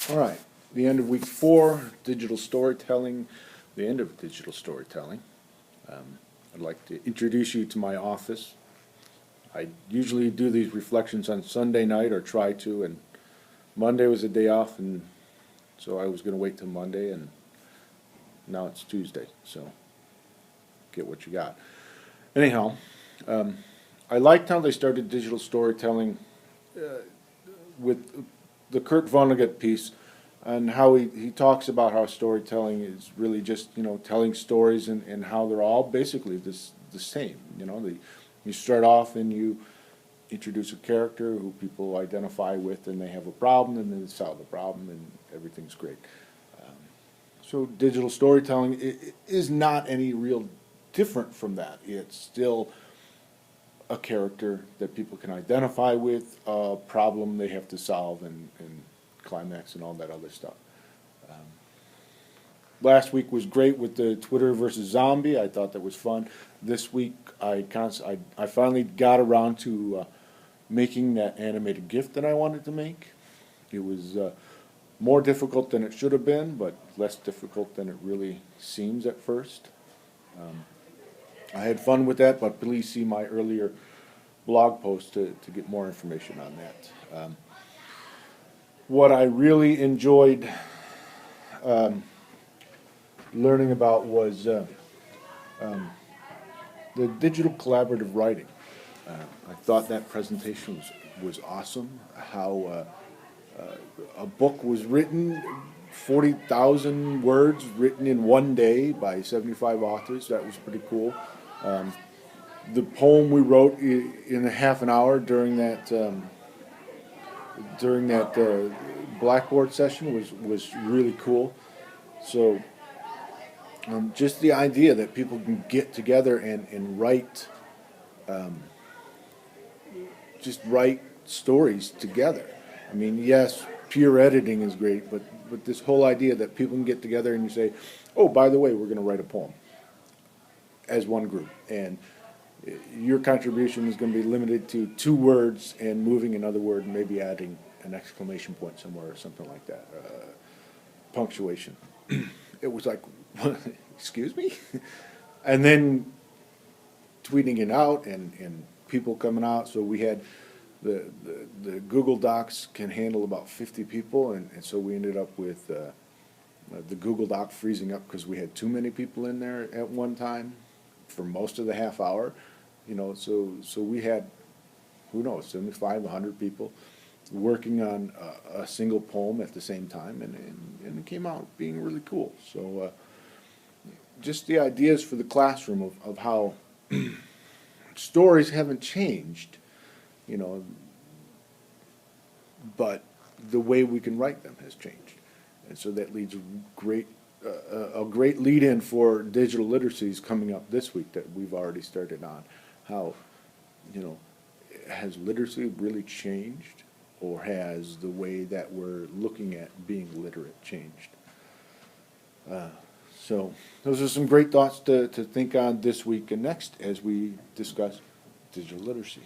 All right, the end of week 4, digital storytelling, the end of digital storytelling. I'd like to introduce you to my office. I usually do these reflections on Sunday night, or try to, and Monday was a day off, and so I was going to wait till Monday, and now it's Tuesday, so get what you got. Anyhow, I liked how they started digital storytelling with the Kurt Vonnegut piece, and how he talks about how storytelling is really just, telling stories, and how they're all basically the same. You start off and you introduce a character who people identify with, and they have a problem, and then they solve the problem, and everything's great. So digital storytelling is not any real different from that. It's still a character that people can identify with, a problem they have to solve, and climax and all that other stuff. Last week was great with the Twitter versus zombie. I thought that was fun. This week I finally got around to making that animated GIF that I wanted to make. It was more difficult than it should have been, but less difficult than it really seems at first. I had fun with that, but please see my earlier blog post to get more information on that. What I really enjoyed learning about was the digital collaborative writing. I thought that presentation was awesome. How a book was written, 40,000 words written in one day by 75 authors. That was pretty cool. The poem we wrote in a half an hour during that Blackboard session was really cool. So just the idea that people can get together and write, just write stories together. I mean, yes, pure editing is great, but this whole idea that people can get together and you say, oh, by the way, we're going to write a poem as one group, and your contribution is going to be limited to 2 words and moving another word and maybe adding an exclamation point somewhere or something like that, punctuation. It was like, excuse me? And then tweeting it out and people coming out. So we had the Google Docs can handle about 50 people, and so we ended up with the Google Doc freezing up because we had too many people in there at one time for most of the half hour. So we had, who knows, 75, 100 people working on a single poem at the same time, and it came out being really cool. So just the ideas for the classroom of how stories haven't changed, but the way we can write them has changed. And so that leads a great lead-in for digital literacies coming up this week that we've already started on. How, has literacy really changed, or has the way that we're looking at being literate changed? So those are some great thoughts to think on this week and next as we discuss digital literacy.